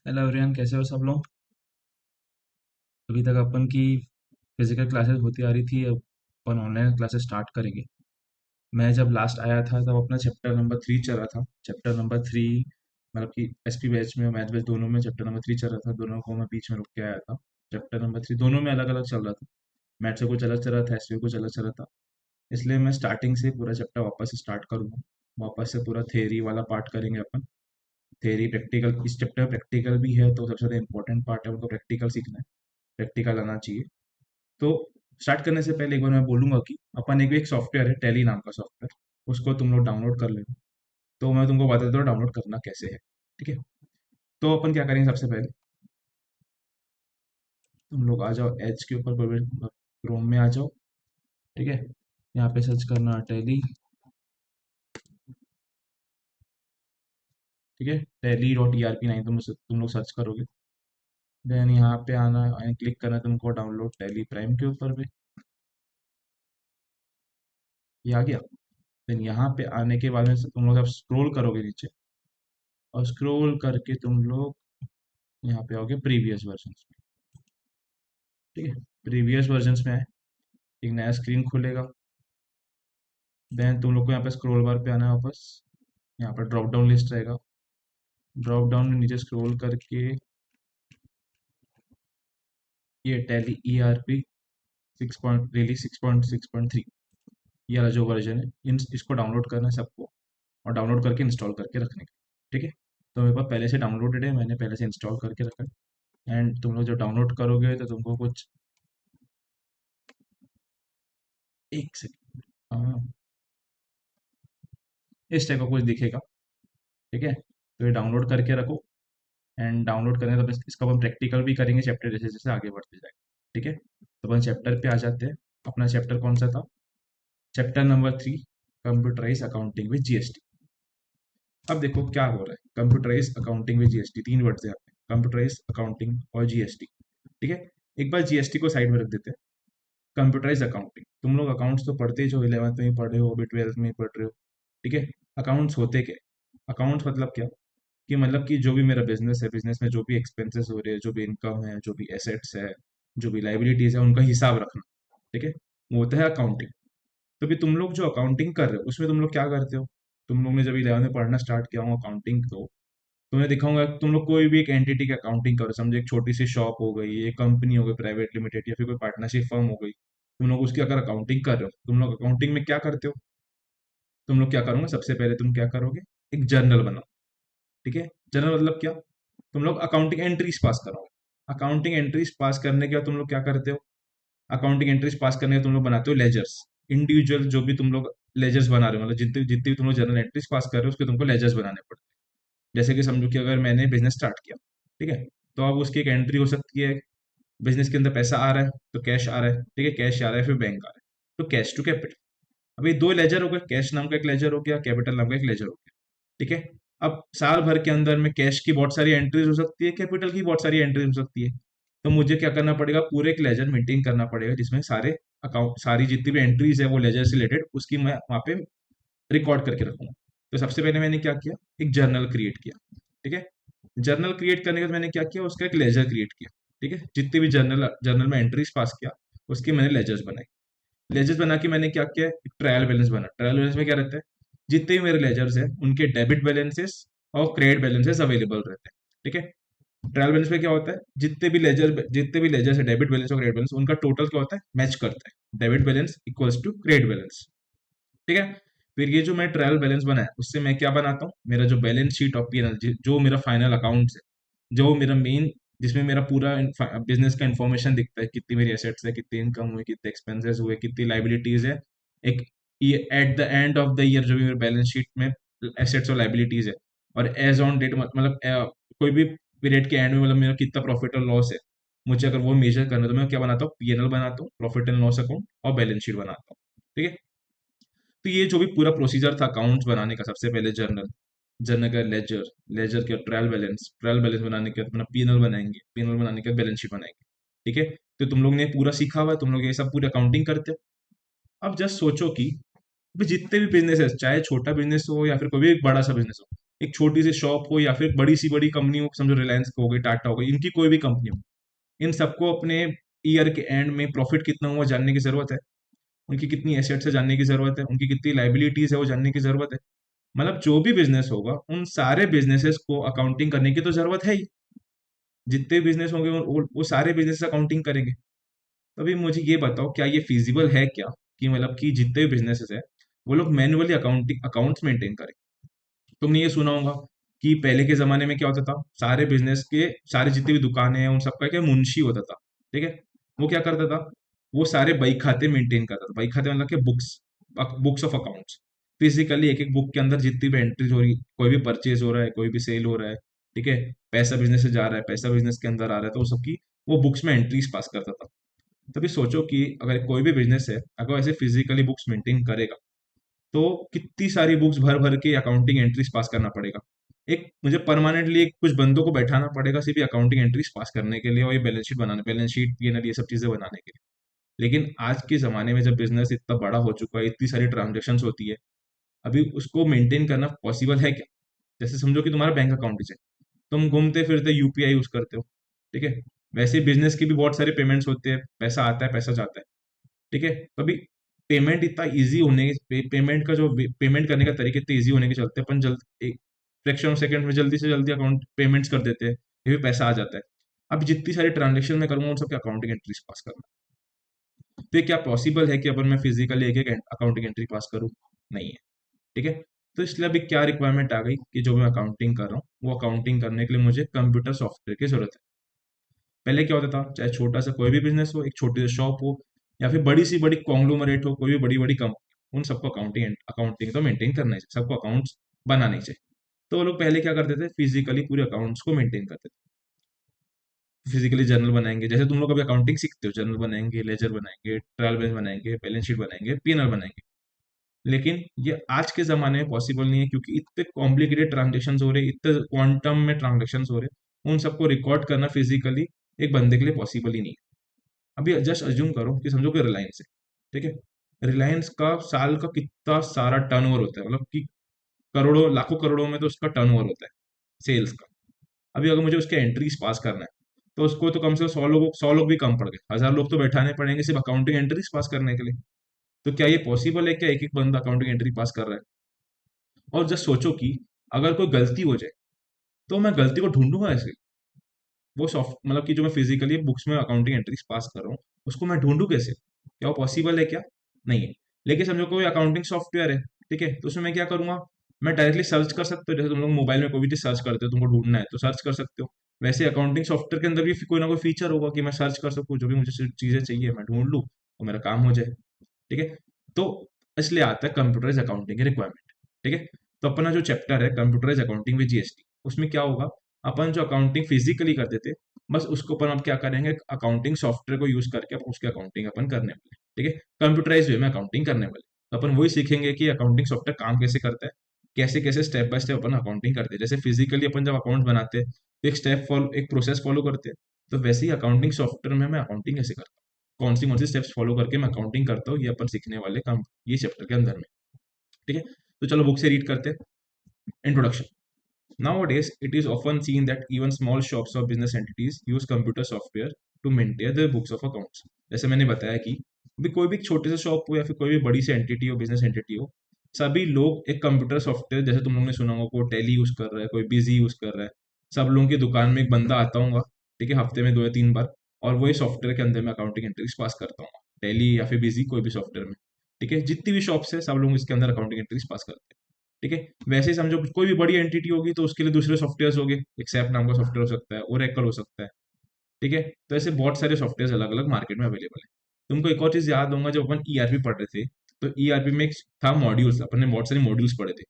Hello everyone, कैसे हो सब लोग। अभी तक अपन की फिजिकल क्लासेस होती आ रही थी। अब अपन ऑनलाइन क्लासेस स्टार्ट करेंगे। मैं जब लास्ट आया था तब अपना चैप्टर नंबर 3 चल रहा था। चैप्टर नंबर 3 मतलब कि एसपी बैच में और मैथ बैच दोनों में चैप्टर नंबर 3 चल रहा था। दोनों को मैं बीच में रुक के आया था। चैप्टर नंबर 3 दोनों में अलग अलग चल रहा था। मैथ से कुछ अलग चल रहा था, एसपी कुछ अलग चल रहा था। इसलिए मैं स्टार्टिंग से पूरा चैप्टर वापस से स्टार्ट करूँगा। वापस से पूरा थेरी वाला पार्ट करेंगे अपन। थेरी प्रैक्टिकल, इस चैप्टर में प्रैक्टिकल भी है तो सबसे ज़्यादा इंपॉर्टेंट पार्ट है, उनको प्रैक्टिकल सीखना है। प्रैक्टिकल आना चाहिए। तो स्टार्ट करने से पहले एक बार मैं बोलूंगा कि अपन एक सॉफ्टवेयर है, टेली नाम का सॉफ्टवेयर। उसको तुम लोग डाउनलोड कर लेना। तो मैं तुमको बता देता हूँ डाउनलोड करना कैसे है। ठीक है। तो अपन क्या करेंगे, सबसे पहले तुम लोग आ जाओ एज के ऊपर, कोई भी क्रोम में आ जाओ। ठीक है। यहाँ पे सर्च करना टेली। ठीक है। टेली.ERP9 तुम लोग सर्च करोगे। देन यहाँ पे आना, क्लिक करना तुमको डाउनलोड टेली प्राइम के ऊपर पे। ये आ गया। देन यहाँ पे आने के बाद में तुम लोग अब स्क्रॉल करोगे नीचे, और स्क्रॉल करके तुम लोग यहाँ पे आओगे प्रीवियस वर्जन। ठीक है। प्रीवियस वर्जन्स में आए, एक नया स्क्रीन खुलेगा। देन तुम लोग को यहाँ पे स्क्रॉल बार पे आना है वापस। यहाँ पर ड्रॉप डाउन लिस्ट रहेगा। ड्रॉप डाउन में नीचे स्क्रॉल करके ये टैली ERP 6.3 ये वाला जो वर्जन है, इसको डाउनलोड करना है सबको। और डाउनलोड करके इंस्टॉल करके रखने का। ठीक है। तो मेरे पास पहले से डाउनलोडेड है, मैंने पहले से इंस्टॉल करके रखा है। एंड तुम लोग जब डाउनलोड करोगे तो तुमको कुछ एक सेकेंड इस टाइप का कुछ दिखेगा। ठीक है। तो ये डाउनलोड करके रखो। एंड डाउनलोड करने के बाद इसका अपन प्रैक्टिकल भी करेंगे चैप्टर जैसे जैसे आगे बढ़ते जाएंगे। ठीक है। तो अपन चैप्टर पे आ जाते हैं। अपना चैप्टर कौन सा था? Chapter number 3, computerise accounting with GST। अब देखो क्या हो रहा है, कंप्यूटराइज अकाउंटिंग विद GST, तीन वर्ड है आपके, कंप्यूटराइज अकाउंटिंग और GST। ठीक है। एक बार GST को साइड में रख देते हैं। कंप्यूटराइज अकाउंटिंग, तुम लोग अकाउंट्स तो पढ़ते ही, जो 11th में ही पढ़ रहे हो, अभी 12th में ही पढ़ रहे हो। ठीक है। अकाउंट्स होते क्या? अकाउंट्स मतलब क्या, कि मतलब कि जो भी मेरा बिजनेस है, बिजनेस में जो भी एक्सपेंसेस हो रहे हैं, जो भी इनकम है, जो भी एसेट्स है, जो भी लाइबिलिटीज है, उनका हिसाब रखना। ठीक है। वो होता है अकाउंटिंग। तो भी तुम लोग जो अकाउंटिंग कर रहे हो उसमें तुम लोग क्या करते हो? तुम लोग ने जब 11 में पढ़ना स्टार्ट किया हो अकाउंटिंग, तो तुम्हें दिखाऊंगा कि तुम लोग कोई भी एक एंटिटी की अकाउंटिंग करो। समझो एक छोटी सी शॉप हो गई, एक कंपनी हो गई प्राइवेट लिमिटेड, या फिर कोई पार्टनरशिप फर्म हो गई। तुम लोग उसकी अगर अकाउंटिंग कर रहे हो, तुम लोग अकाउंटिंग में क्या करते हो? तुम लोग क्या करोगे, सबसे पहले तुम क्या करोगे, एक जर्नल बनाओ। ठीक है। जर्नल मतलब क्या? तुम लोग अकाउंटिंग एंट्रीज पास करोगे। अकाउंटिंग एंट्रीज पास करने के बाद तुम लोग क्या करते हो? अकाउंटिंग एंट्रीज पास करने के तुम लोग बनाते हो लेजर्स। इंडिविजुअल जो भी तुम लोग लेजर्स बना रहे हो, मतलब जितनी जितनी तुम लोग जर्नल एंट्रीज पास कर रहे हो उसके तुमको लेजर्स बनाने पड़ते हैं। जैसे कि समझो कि अगर मैंने बिजनेस स्टार्ट किया, ठीक है, तो अब उसकी एक एंट्री हो सकती है, बिजनेस के अंदर पैसा आ रहा है तो कैश आ रहा है। ठीक है, कैश आ रहा है, फिर बैंक आ रहा है, तो कैश टू कैपिटल। अभी दो लेजर हो गए, कैश नाम का एक लेजर हो गया, कैपिटल नाम का एक लेजर हो गया। ठीक है। अब साल भर के अंदर में कैश की बहुत सारी एंट्रीज हो सकती है, कैपिटल की बहुत सारी एंट्रीज हो सकती है। तो मुझे क्या करना पड़ेगा, पूरे एक लेजर मेंटेन करना पड़ेगा जिसमें सारे अकाउंट, सारी जितनी भी एंट्रीज है वो लेजर से रिलेटेड, उसकी मैं वहाँ पे रिकॉर्ड करके रखूंगा। तो सबसे पहले मैंने क्या किया, एक जर्नल क्रिएट किया। ठीक है। जर्नल क्रिएट करने के बाद मैंने क्या किया, उसका एक लेजर क्रिएट किया। ठीक है। जितनी भी जर्नल जर्नल में एंट्रीज पास किया, उसकी मैंने लेजर्स बनाई। लेजर्स बना के मैंने क्या किया, एक ट्रायल बैलेंस बना। ट्रायल बैलेंस में क्या रहता है, जितने भी मेरे लेजर्स हैं उनके डेबिट बैलेंसेस और क्रेडिट बैलेंसेस अवेलेबल रहते हैं। ठीक है। ट्रायल बैलेंस में क्या होता है, जितने भी लेजर्स है, डेबिट बैलेंस और क्रेडिट बैलेंस, उनका टोटल क्या होता है, मैच करता है। Debit balance equals to credit balance. ठीक है। फिर ये जो मैं ट्रायल बैलेंस बनाया, उससे मैं क्या बनाता हूँ, मेरा जो बैलेंस शीट ऑफ P&L, जो मेरा फाइनल अकाउंट है, जो मेरा मेन, जिसमें मेरा पूरा बिजनेस का इन्फॉर्मेशन दिखता है, कितनी मेरी एसेट्स है, कितनी इनकम हुई, कितने एक्सपेंसेस हुए, कितनी लाइबिलिटीज है। एक at the end of the year जो भी मेरे बैलेंस शीट में एसेट्स और लाइबिलिटीज है, और एज ऑन डेट मतलब कोई भी पीरियड के एंड में मतलब मेरा कितना प्रॉफिट और लॉस है, मुझे अगर वो मेजर करना है तो मैं क्या बनाता हूँ, P&L बनाता हूँ, प्रॉफिट एंड लॉस अकाउंट, और बैलेंस शीट बनाता हूँ। ठीक है। तो ये जो भी पूरा प्रोसीजर था अकाउंट्स बनाने का, सबसे पहले जर्नल, जर्नल का लेजर, लेजर के ट्रायल बैलेंस, ट्रायल बैलेंस बनाने के बाद अपना P&L बनाएंगे, P&L बनाने के बाद बैलेंस शीट बनाएंगे। ठीक है। तो तुम लोग ने पूरा सीखा हुआ है, तुम लोग ये सब पूरी अकाउंटिंग करते हो। अब जस्ट सोचो कि भी जितने भी बिजनेस है, चाहे छोटा बिजनेस हो या फिर कोई भी एक बड़ा सा बिजनेस हो, एक छोटी सी शॉप हो या फिर बड़ी सी बड़ी कंपनी हो, समझो रिलायंस हो गई, टाटा हो गई, इनकी कोई भी कंपनी हो, इन सबको अपने ईयर के एंड में प्रॉफिट कितना हुआ जानने की जरूरत है, उनकी कितनी एसेट्स है जानने की जरूरत है, उनकी कितनी लाइबिलिटीज है वो जानने की जरूरत है। मतलब जो भी बिजनेस होगा उन सारे बिजनेसेस को अकाउंटिंग करने की तो जरूरत है ही। जितने बिजनेस होंगे वो सारे बिजनेस अकाउंटिंग करेंगे। तभी मुझे ये बताओ, क्या ये फिजिबल है क्या कि मतलब कि जितने भी बिजनेसेस है वो लोग मैन्युअली अकाउंटिंग अकाउंट्स मेंटेन करें। तुमने ये सुना होगा कि पहले के जमाने में क्या होता था, सारे बिजनेस के सारे जितनी भी दुकानें हैं उन सबका क्या मुंशी होता था, ठीक है। वो क्या करता था, वो सारे बही खाते मेंटेन करता था। बही खाते मतलब क्या, books, books of accounts. Physically एक एक बुक के अंदर जितनी भी एंट्रीज हो रही, कोई भी परचेज हो रहा है, कोई भी सेल हो रहा है, ठीक है, पैसा बिजनेस से जा रहा है, पैसा बिजनेस के अंदर आ रहा है, तो वो सबकी वो बुक्स में एंट्रीज पास करता था। तभी सोचो कि अगर कोई भी बिजनेस है अगर ऐसे फिजिकली बुक्स मेंटेन करेगा तो कितनी सारी बुक्स भर भर के अकाउंटिंग एंट्रीज पास करना पड़ेगा। एक मुझे परमानेंटली कुछ बंदों को बैठाना पड़ेगा सिर्फ अकाउंटिंग एंट्रीज पास करने के लिए, और ये बैलेंस शीट बनाने, बैलेंस शीट पीएनएल ये सब चीजें बनाने के लिए। लेकिन आज के जमाने में जब बिजनेस इतना बड़ा हो चुका है, इतनी सारी ट्रांजेक्शन होती है, अभी उसको मेंटेन करना पॉसिबल है क्या? जैसे समझो कि तुम्हारा बैंक अकाउंट है, तुम घूमते फिरते यूपीआई यूज करते हो, ठीक है। वैसे बिजनेस के भी बहुत सारे पेमेंट्स होते हैं, पैसा आता है पैसा जाता है, ठीक है। तो अभी पेमेंट इतना इजी होने पेमेंट का जो पेमेंट करने का तरीके इतने इजी होने के चलते अपन जल्द एक फ्रैक्शन ऑफ सेकंड में जल्दी से जल्दी अकाउंट पेमेंट्स कर देते हैं, ये भी पैसा आ जाता है। अब जितनी सारी ट्रांजेक्शन मैं करूंगा उन सबके अकाउंटिंग एंट्रीज पास करना, तो ये क्या पॉसिबल है कि अपन मैं फिजिकली एक एक अकाउंटिंग एंट्री पास करूँ? नहीं है, ठीक है। तो इसलिए अभी क्या रिक्वायरमेंट आ गई कि जो मैं अकाउंटिंग कर रहा हूँ वो अकाउंटिंग करने के लिए मुझे कंप्यूटर सॉफ्टवेयर की जरूरत है। पहले क्या होता था, चाहे छोटा सा कोई भी बिजनेस हो, एक छोटी सी शॉप हो या फिर बड़ी सी बड़ी कॉन्ग्लोमरेट हो, कोई भी बड़ी बड़ी कंपनी, उन सबको अकाउंटिंग अकाउंटिंग तो मेंटेन करना ही चाहिए, सबको अकाउंट्स बनाने चाहिए। तो वो लोग पहले क्या करते थे, फिजिकली पूरे अकाउंट्स को मेंटेन करते थे। फिजिकली जर्नल बनाएंगे, जैसे तुम लोग अभी अकाउंटिंग सीखते हो, जर्नल बनाएंगे, लेजर बनाएंगे, ट्रायल बैलेंस बनाएंगे, बैलेंस शीट बनाएंगे, पीएनएल बनाएंगे। लेकिन ये आज के जमाने में पॉसिबल नहीं है, क्योंकि इतने कॉम्प्लिकेटेड ट्रांजेक्शन हो रहे, इतने क्वांटम में ट्रांजेक्शन हो रहे, उन सबको रिकॉर्ड करना फिजिकली एक बंदे के लिए पॉसिबल ही नहीं है। अभी जस्ट अज्यूम करो कि समझो कि रिलायंस है, ठीक है। रिलायंस का साल का कितना सारा टर्नओवर होता है, मतलब कि करोड़ों लाखों करोड़ों में तो उसका टर्नओवर होता है सेल्स का। अभी अगर मुझे उसके एंट्रीज पास करना है तो उसको तो कम से कम 100 लोग, 100 लोग भी कम पड़ गए, 1000 लोग तो बैठाने पड़ेंगे सिर्फ अकाउंटिंग एंट्रीज पास करने के लिए। तो क्या ये पॉसिबल है क्या एक एक बंदा अकाउंटिंग एंट्री पास कर रहा है? और जस्ट सोचो कि अगर कोई गलती हो जाए तो मैं गलती को ढूंढूंगा ऐसे, वो सॉफ्ट मतलब कि जो मैं फिजिकली बुक्स में अकाउंटिंग एंट्रीज पास कर रहा हूँ उसको मैं ढूंढूं कैसे? क्या वो पॉसिबल है क्या? नहीं है। लेकिन समझो कोई अकाउंटिंग सॉफ्टवेयर है, ठीक है, तो उसमें मैं क्या करूंगा, मैं डायरेक्टली सर्च कर सकता हूँ, जैसे तुम लोग मोबाइल में कोई भी चीज सर्च करते हो, तुमको ढूंढना है तो सर्च कर सकते हो। वैसे अकाउंटिंग सॉफ्टवेयर के अंदर भी कोई ना कोई फीचर होगा कि मैं सर्च कर सकूँ, जो भी मुझे चीजें चाहिए मैं ढूंढ लूँ और मेरा काम हो जाए, ठीक है। तो इसलिए आता है कंप्यूटराइज अकाउंटिंग की रिक्वायरमेंट, ठीक है। तो अपना जो चैप्टर है कंप्यूटराइज अकाउंटिंग विद जीएसटी, उसमें क्या होगा, अपन जो अकाउंटिंग फिजिकली करते थे बस उसको अपन अब क्या करेंगे, अकाउंटिंग सॉफ्टवेयर को यूज करके अपन उसकी अकाउंटिंग अपन करने वाले, ठीक है, कंप्यूटराइज वे में अकाउंटिंग करने वाले। तो अपन वही सीखेंगे कि अकाउंटिंग सॉफ्टवेयर काम कैसे करता है, कैसे कैसे step by step upon accounting करते हैं। जैसे फिजिकली अपन जब अकाउंट बनाते हैं तो एक स्टेप फॉलो, एक प्रोसेस फॉलो करते हैं, तो वैसे ही अकाउंटिंग सॉफ्टवेयर में मैं अकाउंटिंग कैसे करता हूँ, कौन सी स्टेप्स फॉलो करके मैं अकाउंटिंग करता हूँ, ये अपन सीखने वाले काम ये चैप्टर के अंदर में, ठीक है। तो चलो बुक से रीड करते हैं। Introduction. Nowadays, it is often seen that even small shops or business entities use computer software to maintain their books of accounts. जैसे मैंने बताया कि अभी कोई भी छोटे से शॉप हो या फिर कोई भी बड़ी सी एंटिटी हो, बिजनेस एंटिटी हो, सभी लोग एक कंप्यूटर सॉफ्टवेयर, जैसे तुम लोगों ने सुना होगा, कोई टैली यूज कर रहा है, कोई बिजी यूज कर रहा है। सब लोगों की दुकान में एक बंदा आता होगा, ठीक है, हफ्ते में 2 या 3 बार, और वही सॉफ्टवेयर के अंदर में अकाउंटिंग एंट्रीज पास करता हूँ, टैली या फिर बिजी कोई भी सॉफ्टवेयर में, ठीक है। जितनी भी शॉप्स है सब लोग इसके अंदर अकाउंटिंग एंट्रीज पास करते हैं, ठीक है। वैसे ही समझो कोई भी बड़ी एंटिटी होगी तो उसके लिए दूसरे सॉफ्टवेयर होंगे, एक सैप नाम का सॉफ्टवेयर हो सकता है, ओरेकल हो सकता है, ठीक है। तो ऐसे बहुत सारे सॉफ्टवेयर अलग अलग मार्केट में अवेलेबल है। तुमको एक और चीज याद होगा, जब अपन ईआरपी पढ़ रहे थे तो ईआरपी में एक था मॉड्यूल्स, अपन ने बहुत सारे मॉड्यूल्स पढ़े थे।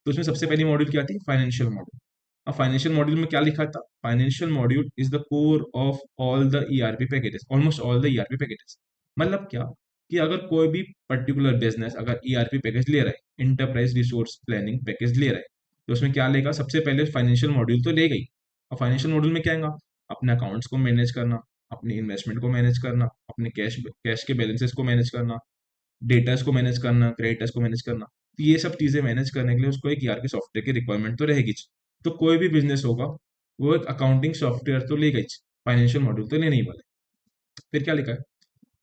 तो उसमें सबसे पहली मॉड्यूल क्या थी, फाइनेंशियल मॉड्यूल। अब फाइनेंशियल मॉड्यूल में क्या लिखा था, financial module is the core of all the ERP packages, almost all the ERP packages. मतलब क्या, कि अगर कोई भी पर्टिकुलर बिजनेस अगर ईआरपी पैकेज ले रहा है, इंटरप्राइज रिसोर्स प्लानिंग पैकेज ले रहा है, तो उसमें क्या लेगा, सबसे पहले फाइनेंशियल मॉड्यूल तो ले गई। और फाइनेंशियल मॉड्यूल में क्या आएगा, अपने अकाउंट्स को मैनेज करना, अपनी इन्वेस्टमेंट को मैनेज करना, अपने कैश कैश के बैलेंसेस को मैनेज करना, डेटर्स को मैनेज करना, क्रेडिटर्स को मैनेज करना। तो ये सब चीजें मैनेज करने के लिए उसको एक ईआरपी सॉफ्टवेयर की रिक्वायरमेंट तो रहेगी। तो कोई भी बिजनेस होगा वो एक अकाउंटिंग सॉफ्टवेयर तो लेगा ही, फाइनेंशियल मॉड्यूल तो लेने ही वाला है। फिर क्या लिखा है?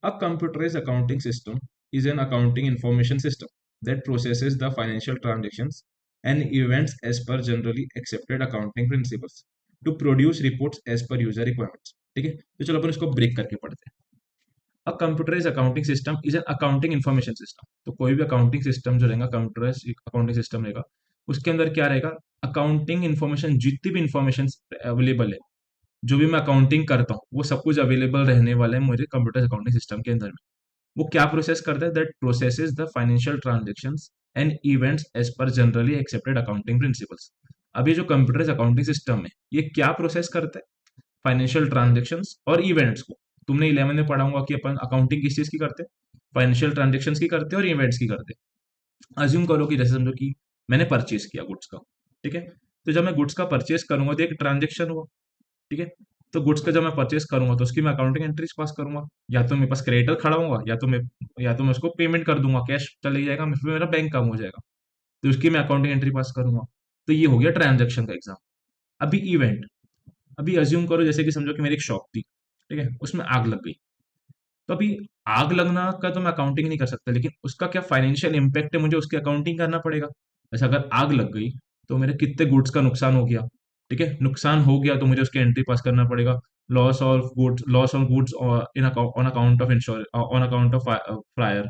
A computerized accounting system is an accounting information system that processes the financial transactions and events as per generally accepted accounting principles to produce reports as per user requirements। ठीक है, तो चलो अपन इसको ब्रेक करके पढ़ते हैं। A computerise accounting system is an accounting information system. तो कोई भी अकाउंटिंग सिस्टम जो रहेगा, कंप्यूटराइज अकाउंटिंग सिस्टम रहेगा, उसके अंदर क्या रहेगा? अकाउंटिंग इन्फॉर्मेशन, जितनी भी इन्फॉर्मेशन अवेलेबल है, जो भी मैं अकाउंटिंग करता हूँ, वो सब कुछ अवेलेबल रहने वाला है मुझे कंप्यूटर अकाउंटिंग सिस्टम के अंदर में। वो क्या प्रोसेस करता है? That processes the financial transactions and events as per generally accepted accounting principles. अब ये जो कंप्यूटर अकाउंटिंग सिस्टम है, ये क्या प्रोसेस करता है? फाइनेंशियल ट्रांजेक्शंस और इवेंट्स को। तुमने 11 में पढ़ा होगा कि अपन अकाउंटिंग किस चीज की करते हैं? फाइनेंशियल ट्रांजेक्शंस की करते हैं और इवेंट्स की करते हैं। अज्यूम करो कि जैसे समझो कि मैंने परचेस किया गुड्स का, ठीक है? तो जब मैं गुड्स का परचेस करूंगा तो एक ट्रांजेक्शन हुआ, ठीक है? तो गुड्स का जब मैं परचेस करूंगा तो उसकी मैं अकाउंटिंग एंट्रीज पास करूंगा। या तो मेरे पास क्रेडिटर खड़ा होगा, या तो मैं उसको पेमेंट कर दूंगा, कैश चले जाएगा, फिर मेरा बैंक काम हो जाएगा, तो उसकी मैं अकाउंटिंग एंट्री पास करूंगा। तो ये हो गया ट्रांजेक्शन का एग्जाम। अभी इवेंट, अभी अज्यूम करो जैसे कि समझो कि मेरी एक शॉप थी, ठीक है, उसमें आग लग गई। तो अभी आग लगना का तो मैं अकाउंटिंग नहीं कर सकता, लेकिन उसका क्या फाइनेंशियल इम्पैक्ट है, मुझे उसकी अकाउंटिंग करना पड़ेगा। जैसे अगर आग लग गई तो मेरे कितने गुड्स का नुकसान हो गया, ठीक है, नुकसान हो गया तो मुझे उसकी एंट्री पास करना पड़ेगा। Loss of goods in on account of ensure on account of fire,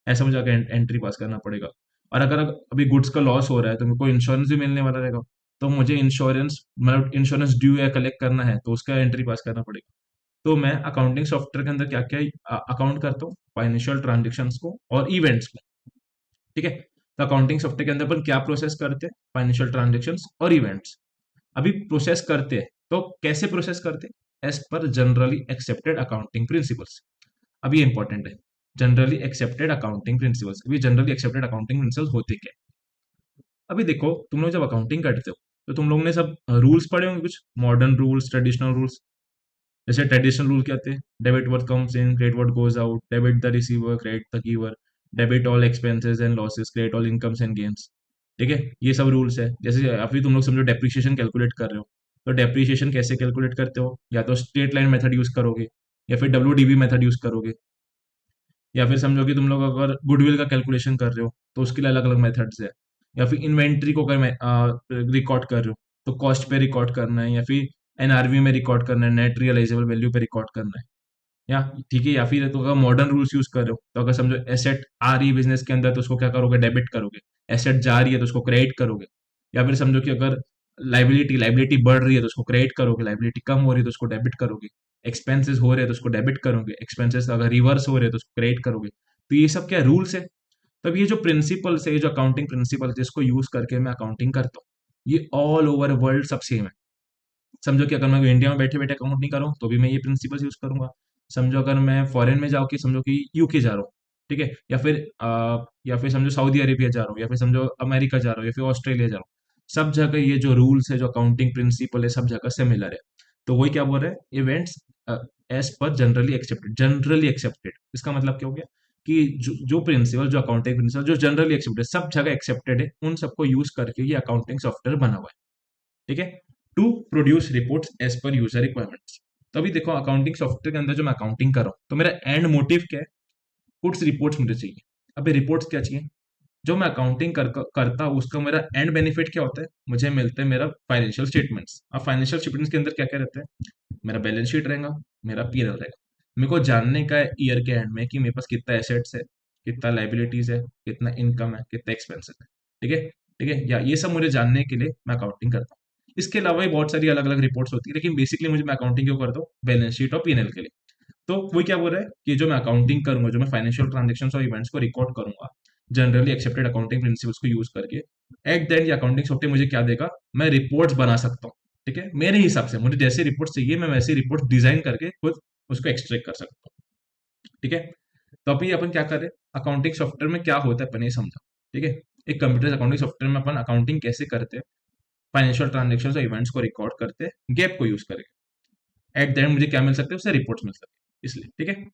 ऐसा मुझे एंट्री पास करना पड़ेगा। और अगर अभी गुड्स का लॉस हो रहा है तो मेरे को इंश्योरेंस भी मिलने वाला रहेगा, तो मुझे इंश्योरेंस, मतलब इंश्योरेंस ड्यू या कलेक्ट करना है तो उसका एंट्री पास करना पड़ेगा। तो मैं अकाउंटिंग सॉफ्टवेयर के अंदर क्या क्या अकाउंट करता हूँ? फाइनेंशियल ट्रांजेक्शन्स को और इवेंट्स को, ठीक है। तो अकाउंटिंग सॉफ्टवेयर के अंदर अपन क्या प्रोसेस करते हैं? फाइनेंशियल ट्रांजेक्शन्स और इवेंट्स। अभी प्रोसेस करते हैं तो कैसे प्रोसेस करते हैं? As per generally accepted accounting principles. अभी इंपॉर्टेंट है, जनरली एक्सेप्टेड अकाउंटिंग प्रिंसिपल्स। अभी जनरली एक्सेप्टेड अकाउंटिंग प्रिंसिपल्स होते क्या है? अभी देखो, तुम लोग जब अकाउंटिंग करते हो तो तुम लोग ने सब रूल्स पढ़े होंगे, कुछ मॉडर्न रूल्स, ट्रेडिशनल रूल्स। जैसे ट्रेडिशनल रूल क्या आते हैं? Debit what comes in, credit what goes out, debit the receiver, credit the giver, debit all expenses and losses, credit all incomes and gains. ठीक है, ये सब रूल्स है। जैसे अभी तुम लोग समझो डेप्रिसिएशन कैलकुलेट कर रहे हो, तो डेप्रिसिएशन कैसे कैलकुलेट करते हो? या तो स्ट्रेट लाइन मेथड यूज करोगे, या फिर डब्ल्यू मेथड यूज करोगे, या फिर समझो कि तुम लोग अगर गुडविल का कैलकुलेशन कर रहे हो तो उसके लिए अलग अलग मेथड्स है। या फिर इन्वेंट्री को अगर रिकॉर्ड कर रहे हो तो कॉस्ट पे रिकॉर्ड करना है, या फिर एनआरवी में रिकॉर्ड करना है, नेट रियलाइजेबल वैल्यू पे रिकॉर्ड करना है। या ठीक है, या फिर तो अगर मॉडर्न रूल्स यूज कर रहे हो तो अगर समझो एसेट आ रही है बिजनेस के अंदर तो उसको क्या करोगे? डेबिट करोगे। एसेट जा रही है तो उसको क्रेडिट करोगे। या फिर समझो कि अगर लाइबिलिटी लाइबिलिटी बढ़ रही है तो उसको क्रेडिट करोगे, लाइबिलिटी कम हो रही है तो उसको डेबिट करोगे। एक्सपेंसेस हो रहे हैं तो उसको डेबिट करोगे, एक्सपेंसेस अगर रिवर्स हो रहे हैं तो उसको क्रेडिट करोगे। तो ये सब क्या रूल्स है? तब ये जो प्रिंसिपल्स है, ये जो अकाउंटिंग प्रिंसिपल जिसको यूज करके मैं अकाउंटिंग करता हूँ, ये ऑल ओवर वर्ल्ड सब सेम है। समझो कि अगर मैं इंडिया में बैठे बैठे अकाउंट नहीं करूँ तो भी मैं ये प्रिंसिपल्स यूज करूंगा। समझो अगर मैं फॉरेन में जाऊँ, कि समझो कि यूके जा रहा हूँ, ठीक है, या फिर समझो सऊदी अरेबिया जा रहा हूँ, या फिर समझो अमेरिका जा रहा हूँ, या फिर ऑस्ट्रेलिया जा रहा हूँ, सब जगह ये जो रूल्स है, जो अकाउंटिंग प्रिंसिपल है, सब जगह सिमिलर है। तो वही क्या बोल रहे हैं? Events as per generally accepted. Generally accepted इसका मतलब क्या हो गया? कि जो प्रिंसिपल, जो अकाउंटिंग प्रिंसिपल जो जनरली एक्सेप्टेड, सब जगह एक्सेप्टेड है, उन सबको यूज करके ये अकाउंटिंग सॉफ्टवेयर बना हुआ है, ठीक है, to produce reports as per user requirements. तो अभी देखो, अकाउंटिंग सॉफ्टवेयर के अंदर जो मैं अकाउंटिंग कर रहा हूँ तो मेरा एंड मोटिव क्या है? कुछ रिपोर्ट्स मुझे चाहिए। अभी रिपोर्ट्स क्या चाहिए? जो मैं अकाउंटिंग करता हूँ उसका मेरा एंड बेनिफिट क्या होता है? मुझे मिलते हैं मेरा फाइनेंशियल स्टेटमेंट्स। अब फाइनेंशियल स्टेटमेंट्स के अंदर क्या क्या रहता है? मेरा बैलेंस शीट रहेगा, मेरा पीएनएल रहेगा। मेरे को जानने का है ईयर के एंड में कि मेरे पास कितना एसेट्स है, कितना लाइबिलिटीज है, कितना इनकम है, कितना एक्सपेंसेस है, ठीक है। ठीक है, या ये सब मुझे जानने के लिए मैं अकाउंटिंग करता हूँ। इसके अलावा भी बहुत सारी अलग अलग रिपोर्ट्स होती है, लेकिन बेसिकली मुझे, मैं अकाउंटिंग क्यों करता हूँ? बैलेंस शीट और पीएनएल के लिए। तो वो क्या बोल रहा है कि जो मैं अकाउंटिंग करूंगा, जो मैं फाइनेंशियल ट्रांजेक्शन्स और इवेंट्स को रिकॉर्ड करूंगा जनरली एक्सेप्टेड अकाउंटिंग प्रिंसिपल्स को यूज करके, एट द एंड ये अकाउंटिंग सॉफ्टवेयर मुझे क्या देगा? मैं रिपोर्ट्स बना सकता हूँ, ठीक है, मेरे हिसाब से मुझे जैसे रिपोर्ट चाहिए मैं वैसे रिपोर्ट डिजाइन करके खुद उसको एक्सट्रैक्ट कर सकता हूँ, ठीक है। तो अभी अपन क्या करें? अकाउंटिंग सॉफ्टवेयर में क्या होता है अपन ये समझा, ठीक है। एक कंप्यूटर अकाउंटिंग सॉफ्टवेयर में अपन अकाउंटिंग कैसे करते हैं, फाइनेंशियल ट्रांजेक्शन और इवेंट्स को रिकॉर्ड करते हैं गैप को यूज करके। एट द एंड मुझे क्या मिल सकते हैं? उससे रिपोर्ट्स मिल सकते हैं, इसलिए, ठीक है।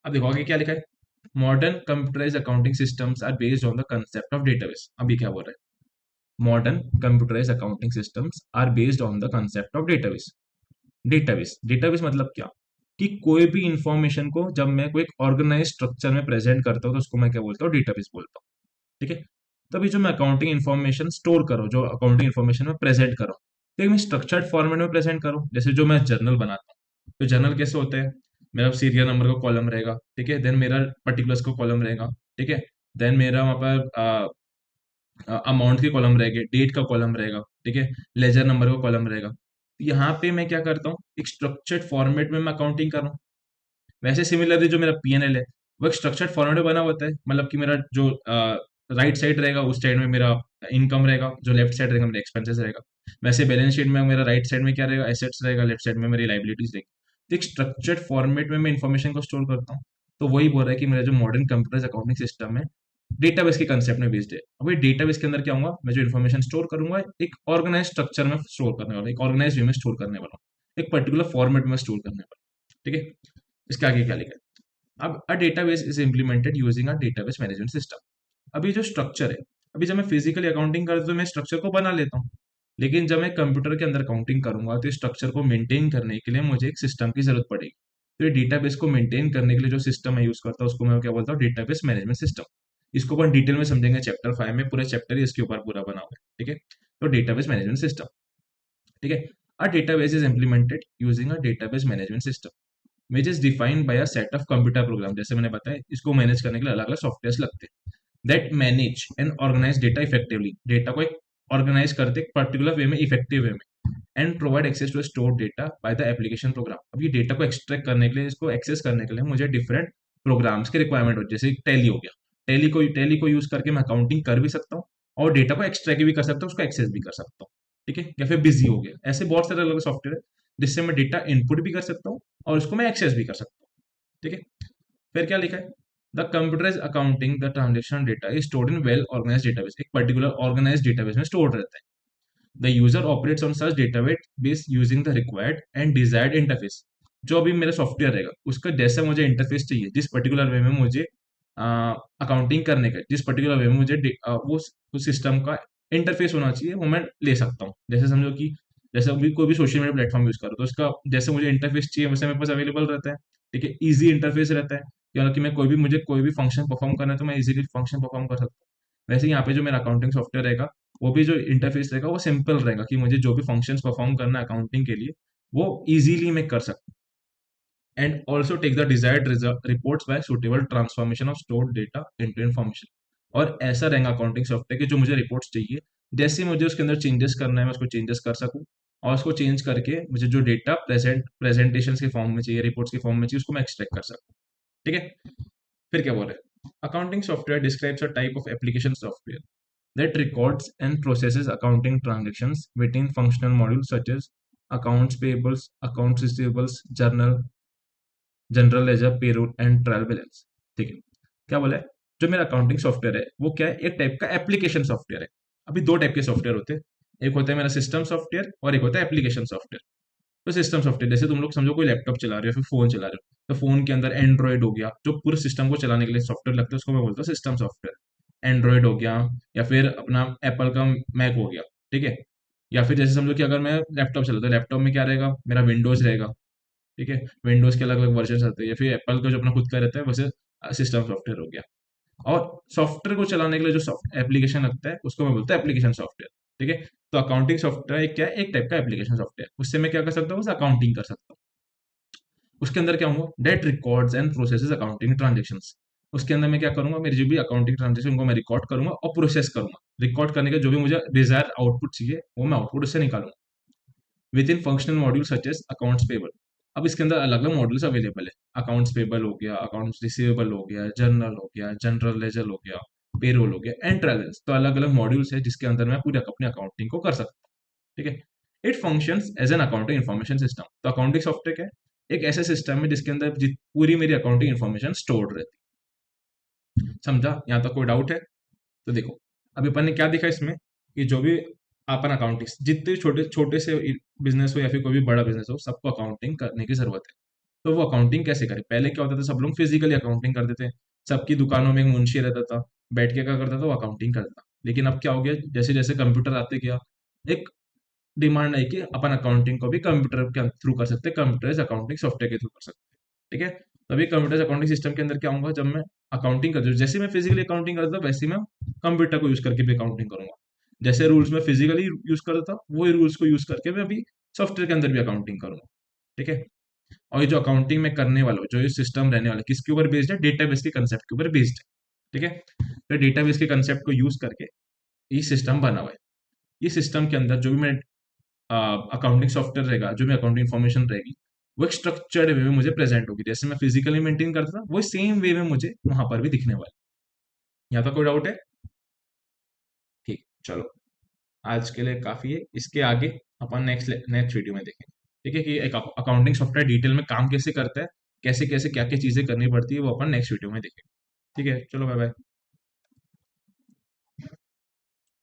अब देखो आगे क्या लिखा है। Modern computerise accounting systems are based on the concept of database. अभी क्या बोल रहे हैं, modern computerise accounting systems are based on the concept of database. Database database मतलब क्या, कि कोई भी इंफॉर्मेशन को जब मैं कोई ऑर्गेनाइज स्ट्रक्चर में प्रेजेंट करता हूँ तो उसको मैं क्या बोलता हूँ, डेटाबेस बोलता हूँ। ठीक है। तभी जो मैं अकाउंटिंग इन्फॉर्मेशन स्टोर करूँ, जो अकाउंटिंग इन्फॉर्मेशन में प्रेजेंट करूँ, तो मैं स्ट्रक्चर्ड फॉर्मेट में प्रेजेंट करूँ। जैसे जो मैं जर्नल बनाता हूँ, तो जर्नल कैसे होते हैं, मेरा सीरियल नंबर का कॉलम रहेगा, ठीक है, देन मेरा पर्टिकुलर्स का कॉलम रहेगा, ठीक है, देन मेरा वहाँ पर अमाउंट के कॉलम रहेंगे, डेट का कॉलम रहेगा, ठीक है, लेजर नंबर का कॉलम रहेगा। तो यहाँ पे मैं क्या करता हूँ, एक स्ट्रक्चर्ड फॉर्मेट में मैं अकाउंटिंग कर रहा हूँ। वैसे सिमिलरली जो मेरा पीएनएल है, वो एक स्ट्रक्चर्ड फॉर्मेट में बना होता है, मतलब कि मेरा जो राइट साइड रहेगा उस साइड में मेरा इनकम रहेगा, जो लेफ्ट साइड रहेगा मेरा एक्सपेंसेस रहेगा। वैसे बैलेंस शीट में मेरा राइट साइड में क्या रहेगा, एसेट्स रहेगा, लेफ्ट साइड में मेरी लाइबिलिटीज रहेगी। तो एक स्ट्रक्चर्ड फॉर्मेट में मैं इन्फॉर्मेशन को स्टोर करता हूँ। तो वही बोल रहा है कि मेरा जो मॉडर्न कंप्यूटर अकाउंटिंग सिस्टम है, डेटाबेस के कंसेप्ट में बेस्ड है। अब ये डेटाबेस के अंदर क्या होगा, मैं जो इन्फॉर्मेशन स्टोर करूंगा एक ऑर्गेनाइज स्ट्रक्चर में स्टोर करने वाला, एक ऑर्गेनाइज वे में स्टोर करने वाला हूँ, एक पर्टिकुलर फॉर्मेट में स्टोर करने वाला हूँ। ठीक है। इसके आगे क्या लिखा है, अब a database is implemented using a database management system. अभी जो स्ट्रक्चर है, अभी जब मैं फिजिकली अकाउंटिंग करता हूँ तो मैं स्ट्रक्चर को बना लेता हूँ, लेकिन जब मैं कंप्यूटर के अंदर अकाउंटिंग करूंगा तो स्ट्रक्चर को मेंटेन करने के लिए मुझे एक सिस्टम की जरूरत पड़ेगी। तो ये डेटाबेस को मेंटेन करने के लिए जो सिस्टम मैं यूज करता हूँ उसको मैं क्या बोलता हूँ, डेटाबेस मैनेजमेंट सिस्टम। इसको अपन डिटेल में समझेंगे चैप्टर 5 में, पूरे चैप्टर ही इसके ऊपर पूरा बना हुआ है। ठीक है। तो डेटाबेस मैनेजमेंट सिस्टम, ठीक है, a database is implemented using a database management system which is defined by a set of computer program. जैसे मैंने बताया, इसको मैनेज करने के लिए अलग अलग सॉफ्टवेयर लगते हैं, that manage and organise data effectively. Data को एक ऑर्गेनाइज करते एक पर्टिकुलर वे में, इफेक्टिव वे में, and provide access to store data by the application program. अब ये डेटा को एक्सट्रैक्ट करने के लिए, इसको एक्सेस करने के लिए मुझे डिफरेंट प्रोग्राम्स की रिक्वायरमेंट होती है। जैसे टैली हो गया, टैली को यूज करके मैं अकाउंटिंग कर भी सकता हूँ और डेटा को एक्सट्रैक्ट भी कर सकता हूँ, उसको एक्सेस भी कर सकता हूँ। ठीक है। या फिर बिजी हो गया, ऐसे बहुत सारे अलग अलग सॉफ्टवेयर है जिससे मैं डेटा इनपुट भी कर सकता हूँ और उसको मैं एक्सेस भी कर सकता हूँ। ठीक है। फिर क्या लिखा है, the computerise accounting the transaction data is stored in well organise database. एक पर्टिकुलर ऑर्गेनाइज डेटाबेस में स्टोर्ड रहता है। The user operates on such database using the required and desired interface. जो अभी मेरा सॉफ्टवेयर रहेगा उसका जैसा मुझे इंटरफेस चाहिए, जिस पर्टिकुलर वे में मुझे अकाउंटिंग करने का, जिस पर्टिकुलर वे में मुझे वो उस सिस्टम का इंटरफेस होना चाहिए, वो मैं ले सकता हूँ। जैसे समझो कि जैसे अभी कोई भी सोशल मीडिया प्लेटफॉर्म यूज करो तो उसका जैसे मुझे इंटरफेस चाहिए वैसे मेरे पास अवेलेबल रहता है। ठीक है, इजी इंटरफेस रहता है, या कि मैं मुझे कोई भी फंक्शन परफॉर्म करना है तो मैं इजीली फंक्शन परफॉर्म कर सकता हूँ। वैसे यहाँ पे जो मेरा अकाउंटिंग सॉफ्टवेयर रहेगा, वो भी जो इंटरफेस रहेगा वो सिंपल रहेगा, कि मुझे जो भी फंक्शंस परफॉर्म करना है अकाउंटिंग के लिए वो इजीली मैं कर सकता हूँ। And also take the desired reports by suitable transformation of stored data into information. और ऐसा रहेगा अकाउंटिंग सॉफ्टवेयर कि जो मुझे रिपोर्ट्स चाहिए, जैसे मुझे उसके अंदर चेंजेस करना है मैं उसको चेंजेस कर सकूँ, और उसको चेंज करके मुझे जो डेटा प्रेजेंटेशन के फॉर्म में चाहिए, रिपोर्ट्स के फॉर्म में चाहिए, उसको मैं एक्सट्रैक्ट कर सकूँ। ठीक है। फिर क्या बोल रहे हैं, accounting software describes a type of application software that records and processes accounting transactions within functional modules such as accounts payables, accounts receivables, general ledger, payroll and trial balance. ठीक है। क्या बोला है, जो मेरा अकाउंटिंग सॉफ्टवेयर है वो क्या है, एक टाइप का एप्लीकेशन सॉफ्टवेयर है। अभी दो टाइप के सॉफ्टवेयर होते हैं, एक होता है मेरा सिस्टम सॉफ्टवेयर और एक होता है एप्लीकेशन सॉफ्टवेयर। तो सिस्टम सॉफ्टवेयर जैसे तुम लोग समझो कोई लैपटॉप चला रहे हो, फिर फोन चला रहे हो, तो फोन के अंदर एंड्रॉइड हो गया, जो पूरे सिस्टम को चलाने के लिए सॉफ्टवेयर लगता है उसको मैं बोलता हूँ सिस्टम सॉफ्टवेयर। एंड्रॉइड हो गया, या फिर अपना एप्पल का मैक हो गया। ठीक है। या फिर जैसे समझो कि अगर मैं लैपटॉप चलाता हूँ, लैपटॉप में क्या रहेगा, मेरा विंडोज रहेगा। ठीक है। विंडोज के अलग अलग वर्जन आते हैं, या फिर एप्पल का जो अपना खुद का रहता है, वैसे सिस्टम सॉफ्टवेयर हो गया। और सॉफ्टवेयर को चलाने के लिए जो एप्लीकेशन लगता है उसको मैं बोलता हूँ एप्लीकेशन सॉफ्टवेयर। ठीक है। तो अकाउंटिंग सॉफ्टवेयर एक क्या है, एक टाइप का एप्लीकेशन सॉफ्टवेयर, उससे मैं क्या कर सकता हूँ, बस अकाउंटिंग कर सकता हूँ। उसके अंदर क्या होगा, date records and processes accounting transactions. उसके अंदर मैं क्या करूंगा, मेरी जो भी अकाउंटिंग ट्रांजेक्शन को मैं रिकॉर्ड करूंगा और प्रोसेस करूंगा। रिकॉर्ड करने का जो भी मुझे डिजायर आउटपुट चाहिए वो मैं आउटपुट उससे निकालूंगा with in functional module such as accounts payable. अब इसके अंदर अलग अलग मॉड्यूल्स अवेलेबल है, अकाउंट्स पेबल हो गया, अकाउंट्स रिसीवेबल हो गया, जर्नल हो गया, जनरल लेजर हो गया, पेरोल हो गया, एंड ट्रायल्स। तो अलग अलग मॉड्यूल्स है जिसके अंदर मैं पूरी अपनी अकाउंटिंग को कर सकता हूँ। ठीक है। It functions as an accounting information system. तो अकाउंटिंग सॉफ्टवेयर क्या है, एक ऐसा सिस्टम है जिसके अंदर पूरी मेरी अकाउंटिंग इन्फॉर्मेशन स्टोर्ड रहती है। समझा, यहाँ तक कोई डाउट है? तो देखो, अभी अपन ने क्या देखा इसमें, कि जो भी अपन अकाउंटिंग, जितने छोटे छोटे से बिजनेस हो या फिर कोई भी बड़ा बिजनेस हो, सबको अकाउंटिंग करने की जरूरत है। तो वो अकाउंटिंग कैसे करें, पहले क्या होता था, सब लोग फिजिकली अकाउंटिंग करते थे, सबकी दुकानों में एक मुंशी रहता था, बैठ के क्या करता था, वो अकाउंटिंग करता था। लेकिन अब क्या हो गया, जैसे जैसे कंप्यूटर आते गया, एक डिमांड आई कि अपन अकाउंटिंग को भी कंप्यूटर के थ्रू कर सकते हैं, कंप्यूटराइज अकाउंटिंग सॉफ्टवेयर के थ्रू कर सकते हैं। ठीक है, तभी कंप्यूटराइज अकाउंटिंग सिस्टम के अंदर क्या होगा, जब मैं अकाउंटिंग करता हूँ, जैसे मैं फिजिकली अकाउंटिंग करता था वैसे ही मैं कंप्यूटर को यूज करके भी अकाउंटिंग करूंगा। जैसे रूल्स में फिजिकली यूज करता था, वही रूल्स को यूज करके मैं अभी सॉफ्टवेयर के अंदर भी अकाउंटिंग करूंगा। ठीक है, और ये जो अकाउंटिंग में करने वाला हूँ, जो ये सिस्टम रहने वाला है, किसके ऊपर बेस्ड है, डेटाबेस के कंसेप्ट के ऊपर बेस्ड है। ठीक है, तो डेटाबेस के कंसेप्ट को यूज करके ये सिस्टम बना हुआ है। ये सिस्टम के अंदर जो भी मैं अकाउंटिंग सॉफ्टवेयर रहेगा, जो भी अकाउंटिंग इन्फॉर्मेशन रहेगी, वो एक स्ट्रक्चर्ड वे में मुझे प्रेजेंट होगी, जैसे मैं फिजिकली मेंटेन करता था, वो सेम वे में मुझे वहां पर भी दिखने वाला है। यहाँ तक कोई डाउट है? ठीक, चलो, आज के लिए काफी है, इसके आगे अपन नेक्स्ट नेक्स्ट वीडियो में देखेंगे। ठीक है, कि एक अकाउंटिंग सॉफ्टवेयर डिटेल में काम कैसे करता है, कैसे कैसे क्या क्या चीजें करनी पड़ती है, वो अपन नेक्स्ट वीडियो में देखेंगे। ठीक है, चलो, बाय बाय।